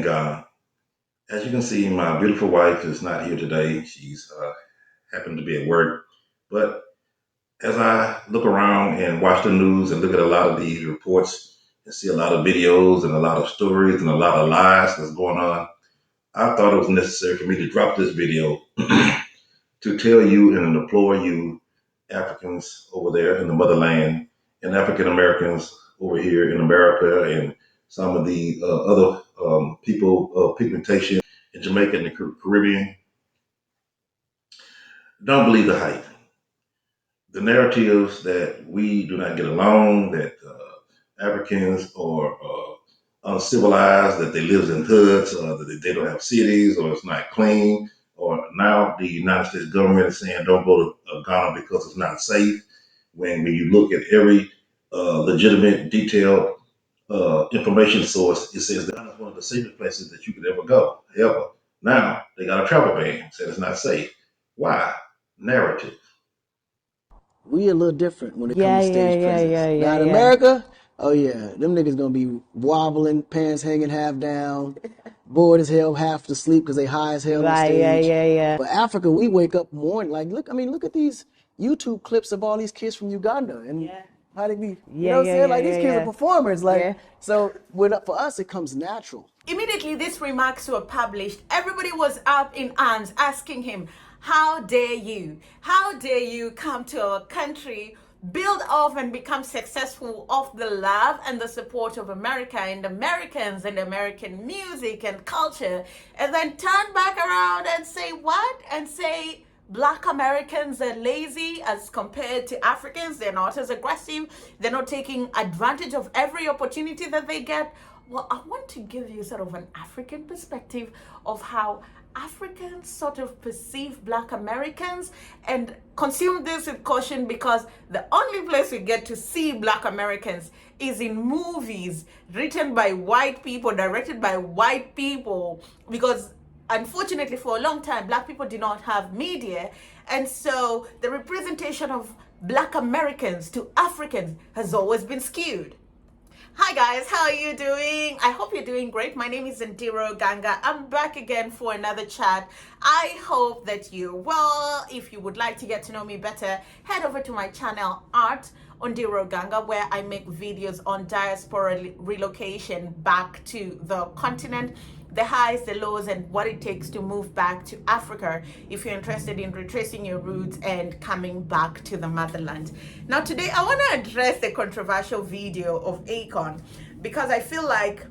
in Ghana. As you can see, my beautiful wife is not here today. She's happened to be at work. But as I look around and watch the news and look at a lot of these reports and see a lot of videos and a lot of stories and a lot of lies that's going on, I thought it was necessary for me to drop this video to tell you and implore you, Africans over there in the motherland, and African Americans over here in America, and some of the other people of pigmentation in Jamaica and the Caribbean, don't believe the hype. The narratives that we do not get along, that Africans are uncivilized, that they live in hoods, that they don't have cities, or it's not clean, or now the United States government is saying don't go to Ghana because it's not safe. When you look at every legitimate, detailed information source, it says that Ghana is one of the safest places that you could ever go, ever. Now they got a travel ban, said it's not safe. Why? Narrative. We a little different when it comes to stage presence. Now in America, oh yeah, them niggas gonna be wobbling, pants hanging half down, bored as hell, half to sleep because they high as hell on stage. But Africa, we wake up morning like look at these YouTube clips of all these kids from Uganda and how they be, you know what I'm saying? Like these kids are performers. Like so, for us, it comes natural. Immediately these remarks were published, everybody was up in arms asking him, how dare you? How dare you come to our country, build off and become successful off the love and the support of America and Americans and American music and culture, and then turn back around and say what? And say Black Americans are lazy as compared to Africans. They're not as aggressive. They're not taking advantage of every opportunity that they get. Well, I want to give you sort of an African perspective of how Africans sort of perceive Black Americans, and consume this with caution because the only place we get to see Black Americans is in movies written by white people, directed by white people, because unfortunately for a long time Black people did not have media, and so the representation of Black Americans to Africans has always been skewed. Hi guys, how are you doing? I hope you're doing great. My name is Ndiro Ganga. I'm back again for another chat. I hope that you're well. If you would like to get to know me better, head over to my channel Art on Ndiro Ganga, where I make videos on diaspora relocation back to the continent, the highs, the lows, and what it takes to move back to Africa if you're interested in retracing your roots and coming back to the motherland. Now today I want to address the controversial video of Akon because I feel like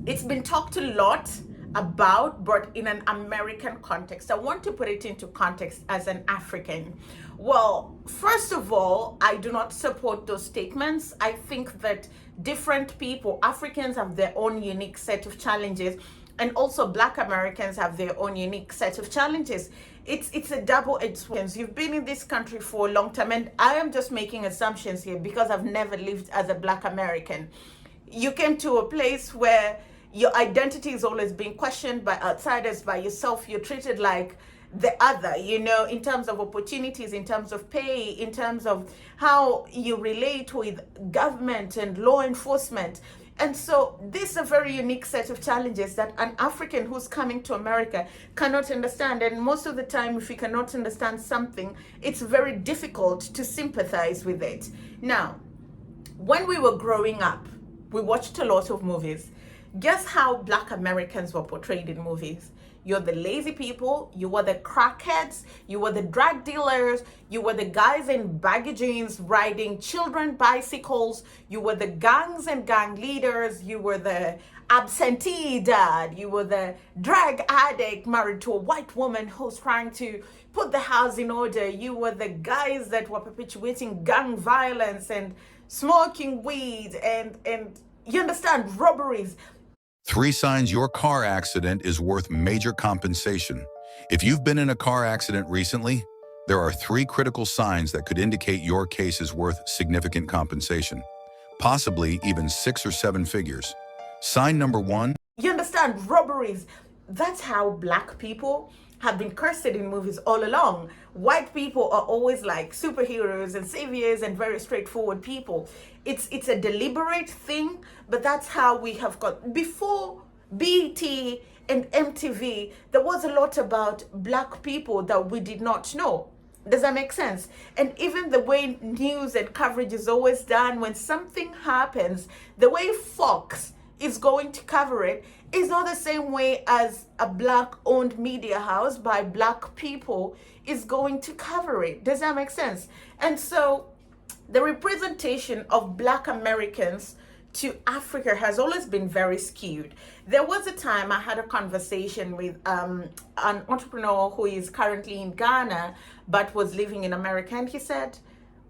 it's been talked a lot about, but in an American context. I want to put it into context as an African. Well, first of all, I do not support those statements. I think that different people, Africans have their own unique set of challenges, and also Black Americans have their own unique set of challenges. It's a double-edged sword. You've been in this country for a long time, and I am just making assumptions here because I've never lived as a Black American. You came to a place where your identity is always being questioned by outsiders, by yourself. You're treated like the other, you know, in terms of opportunities, in terms of pay, in terms of how you relate with government and law enforcement. And so this is a very unique set of challenges that an African who's coming to America cannot understand. And most of the time, if you cannot understand something, it's very difficult to sympathize with it. Now, when we were growing up, we watched a lot of movies. Guess how Black Americans were portrayed in movies? You're the lazy people, you were the crackheads, you were the drug dealers, you were the guys in baggy jeans riding children bicycles, you were the gangs and gang leaders, you were the absentee dad, you were the drug addict married to a white woman who's trying to put the house in order, you were the guys that were perpetuating gang violence and smoking weed and you understand, robberies. 3 signs your car accident is worth major compensation. If you've been in a car accident recently, there are 3 critical signs that could indicate your case is worth significant compensation, possibly even 6 or 7 figures. Sign number 1. You understand, robberies. That's how Black people have been cursed in movies all along. White people are always like superheroes and saviors and very straightforward people. It's a deliberate thing, but that's how we have got. Before BT and MTV, there was a lot about black people that we did not know. Does that make sense? And even the way news and coverage is always done, when something happens, the way Fox is going to cover it is not the same way as a black owned media house by black people is going to cover it. Does that make sense? And so the representation of black Americans to Africa has always been very skewed. There was a time I had a conversation with an entrepreneur who is currently in Ghana but was living in America, and he said,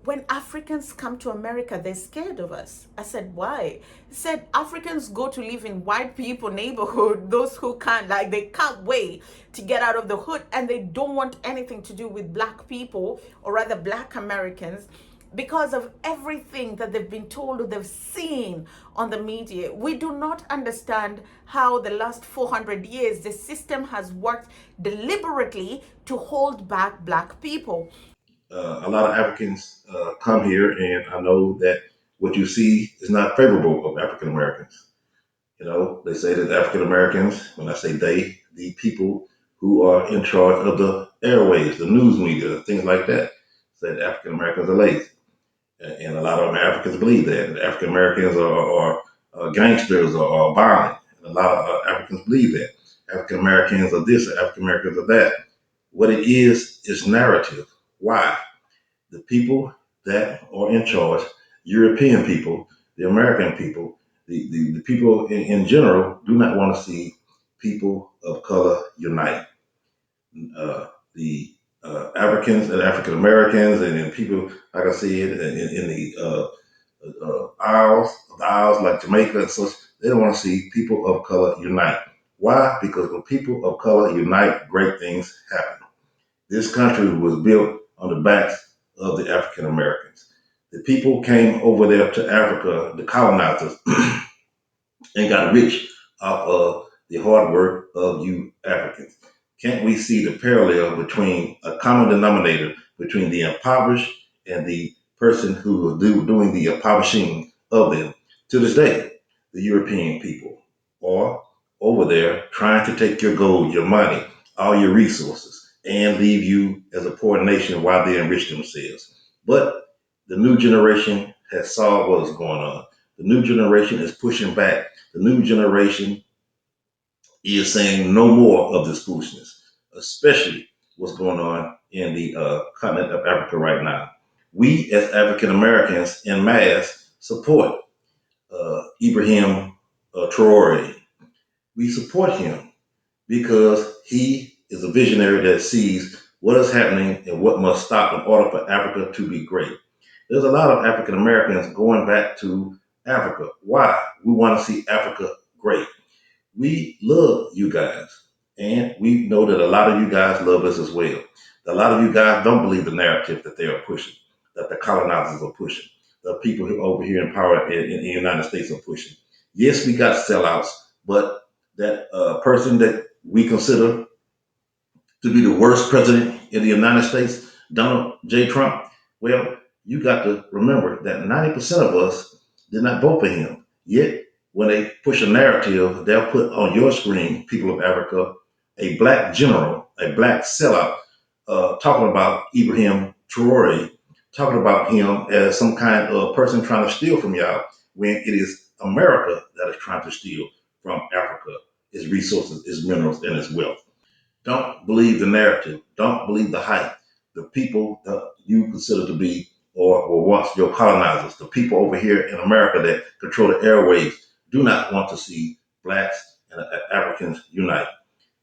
when Africans come to America, they're scared of us. I said, why? He said, Africans go to live in white people neighborhood, those who can't, like they can't wait to get out of the hood, and they don't want anything to do with black people, or rather black Americans, because of everything that they've been told or they've seen on the media. We do not understand how the last 400 years the system has worked deliberately to hold back black people. A lot of Africans come here, and I know that what you see is not favorable of African Americans. You know, they say that African Americans, when I say they, the people who are in charge of the airways, the news media, things like that, say that African Americans are lazy. And a lot of Africans believe that. African Americans are gangsters or violent. And a lot of Africans believe that. African Americans are this, African Americans are that. What it is narrative. Why? The people that are in charge, European people, the American people, the people in general do not want to see people of color unite. The Africans and African Americans and people, like I said, in the isles like Jamaica and such, they don't want to see people of color unite. Why? Because when people of color unite, great things happen. This country was built on the backs of the African Americans. The people came over there to Africa, the colonizers, and got rich off of the hard work of you Africans. Can't we see the parallel between a common denominator between the impoverished and the person who was doing the impoverishing of them? To this day, the European people are over there trying to take your gold, your money, all your resources, and leave you as a poor nation while they enrich themselves. But the new generation has saw what is going on. The new generation is pushing back. The new generation is saying no more of this foolishness, especially what's going on in the continent of Africa right now. We, as African Americans in mass, support Ibrahim Traore. We support him because he is a visionary that sees what is happening and what must stop in order for Africa to be great. There's a lot of African Americans going back to Africa. Why? We want to see Africa great. We love you guys, and we know that a lot of you guys love us as well. A lot of you guys don't believe the narrative that they are pushing, that the colonizers are pushing, the people who over here in power in the United States are pushing. Yes, we got sellouts, but that person that we consider to be the worst president in the United States, Donald J. Trump, well, you got to remember that 90% of us did not vote for him. Yet, when they push a narrative, they'll put on your screen, people of Africa, a black general, a black sellout, talking about Ibrahim Traore, talking about him as some kind of person trying to steal from y'all, when it is America that is trying to steal from Africa, its resources, its minerals, and its wealth. Don't believe the narrative. Don't believe the hype. The people that you consider to be or once your colonizers, the people over here in America that control the airwaves, do not want to see blacks and Africans unite.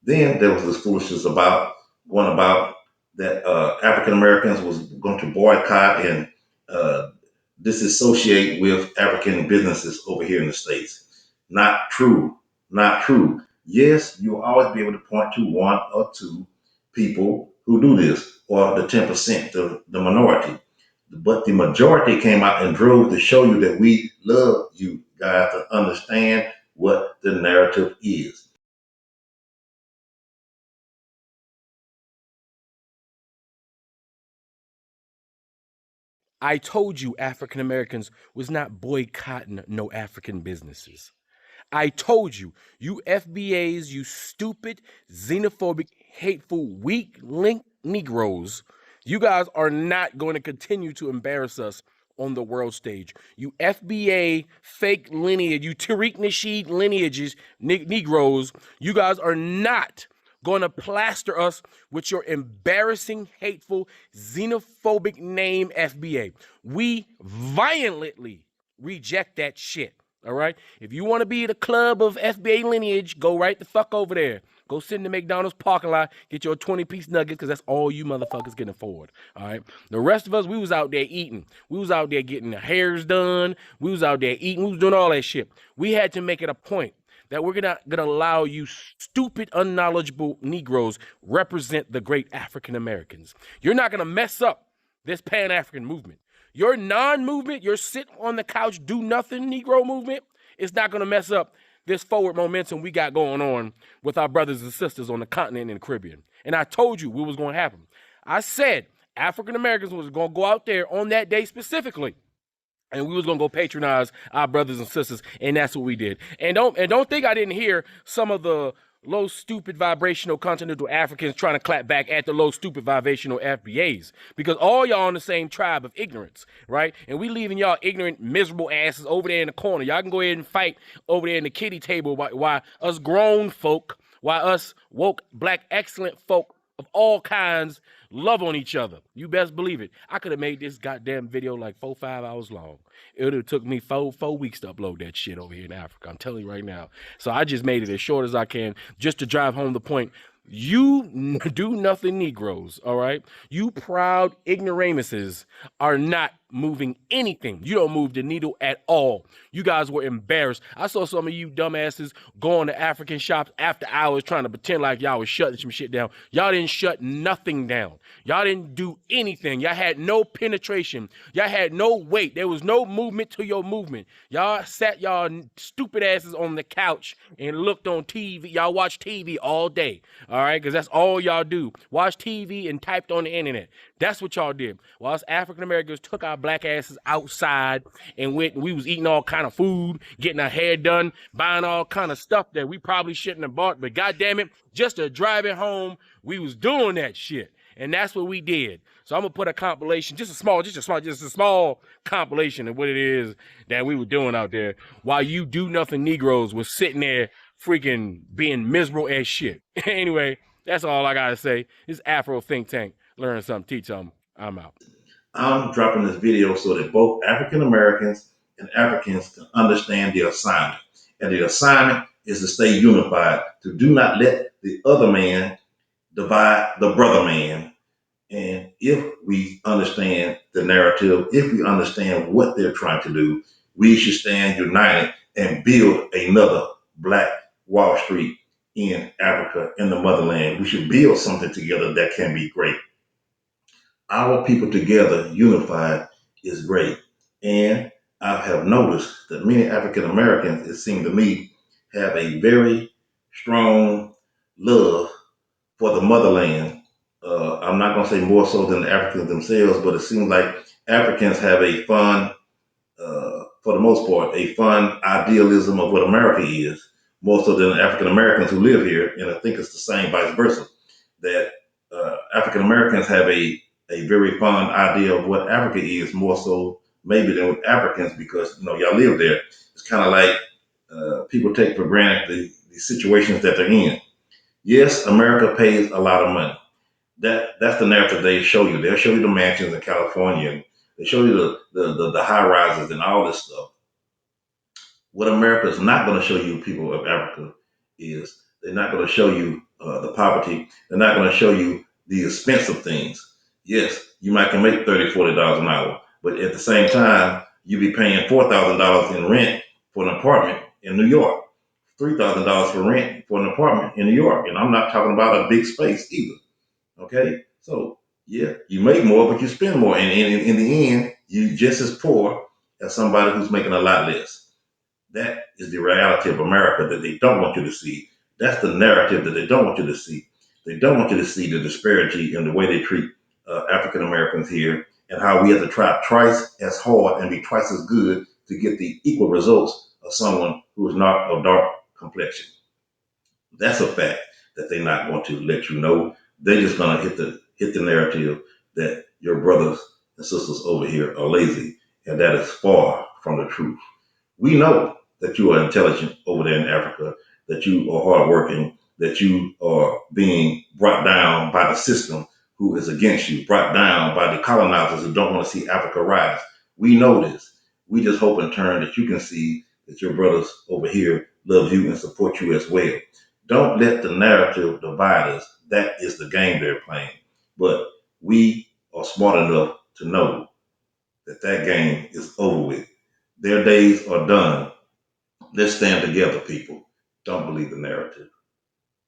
Then there was this foolishness about going about that African Americans was going to boycott and uh, disassociate with African businesses over here in the States. Not true. Not true. Yes, you'll always be able to point to one or two people who do this, or the 10%, the minority. But the majority came out and drove to show you that we love you guys to understand what the narrative is. I told you African Americans was not boycotting no African businesses. I told you, you FBAs, you stupid, xenophobic, hateful, weak link Negroes, you guys are not going to continue to embarrass us on the world stage. You FBA fake lineage, you Tariq Nasheed lineages, Negroes, you guys are not going to plaster us with your embarrassing, hateful, xenophobic name FBA. We violently reject that shit. All right. If you want to be the club of FBA lineage, go right the fuck over there. Go sit in the McDonald's parking lot, get your 20-piece nuggets, because that's all you motherfuckers can afford. All right. The rest of us, we was out there eating. We was out there getting the hairs done. We was out there eating. We was doing all that shit. We had to make it a point that we're not gonna allow you stupid, unknowledgeable Negroes represent the great African Americans. You're not gonna mess up this Pan-African movement. Your non-movement, your sit on the couch, do nothing Negro movement, is not going to mess up this forward momentum we got going on with our brothers and sisters on the continent and the Caribbean. And I told you what was going to happen. I said African Americans was going to go out there on that day specifically, and we was gonna go patronize our brothers and sisters, and that's what we did. And don't think I didn't hear some of the low stupid vibrational continental Africans trying to clap back at the low stupid vibrational FBAs, because all y'all on the same tribe of ignorance, right? And we leaving y'all ignorant, miserable asses over there in the corner. Y'all can go ahead and fight over there in the kiddie table while us grown folk, while us woke black excellent folk of all kinds love on each other. You best believe it. I could have made this goddamn video like 4-5 hours long. It would have took me four weeks to upload that shit over here in Africa. I'm telling you right now. So I just made it as short as I can just to drive home the point. You do nothing Negroes, all right? You proud ignoramuses are not moving anything. You don't move the needle at all. You guys were embarrassed. I saw some of you dumbasses going to African shops after hours trying to pretend like y'all was shutting some shit down. Y'all didn't shut nothing down. Y'all didn't do anything. Y'all had no penetration. Y'all had no weight. There was no movement to your movement. Y'all sat y'all stupid asses on the couch and looked on TV. Y'all watched TV all day, all right? Because that's all y'all do. Watch TV and typed on the internet. That's what y'all did. While us African Americans took our black asses outside and we was eating all kind of food, getting our hair done, buying all kind of stuff that we probably shouldn't have bought. But goddamn it, just to drive it home, we was doing that shit. And that's what we did. So I'm gonna put a compilation, just a small compilation of what it is that we were doing out there while you do nothing Negroes was sitting there freaking being miserable as shit. Anyway, that's all I gotta say. This Afro Think Tank. Learn something, teach something. I'm out. I'm dropping this video so that both African Americans and Africans can understand the assignment. And the assignment is to stay unified, to do not let the other man divide the brother man. And if we understand the narrative, if we understand what they're trying to do, we should stand united and build another Black Wall Street in Africa, in the motherland. We should build something together that can be great. Our people together, unified, is great. And I have noticed that many African Americans, it seems to me, have a very strong love for the motherland. I'm not going to say more so than the Africans themselves, but it seems like Africans have a fun, for the most part, a fun idealism of what America is, more so than African Americans who live here. And I think it's the same vice versa, that African Americans have a very fond idea of what Africa is, more so maybe than with Africans, because y'all live there. It's kind of like people take for granted the situations that they're in. Yes, America pays a lot of money. That's the narrative they show you. They'll show you the mansions in California. They show you the high rises and all this stuff. What America is not going to show you, people of Africa, is they're not going to show you the poverty. They're not going to show you the expensive things. Yes, you might can make $30, $40 an hour, but at the same time, you be paying $4,000 in rent for an apartment in New York, $3,000 for rent for an apartment in New York, and I'm not talking about a big space either. Okay, so yeah, you make more, but you spend more, and in the end, you just as poor as somebody who's making a lot less. That is the reality of America that they don't want you to see. That's the narrative that they don't want you to see. They don't want you to see the disparity in the way they treat African Americans here, and how we have to try twice as hard and be twice as good to get the equal results of someone who is not of dark complexion. That's a fact that they're not going to let you know. They're just going to hit the narrative that your brothers and sisters over here are lazy, and that is far from the truth. We know that you are intelligent over there in Africa, that you are hardworking, that you are being brought down by the system who is against you, brought down by the colonizers who don't want to see Africa rise. We know this. We just hope in turn that you can see that your brothers over here love you and support you as well. Don't let the narrative divide us. That is the game they're playing. But we are smart enough to know that game is over with. Their days are done. Let's stand together, people. Don't believe the narrative.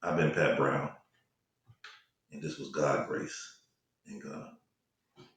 I've been Pat Brown, and this was God, Grace, and God.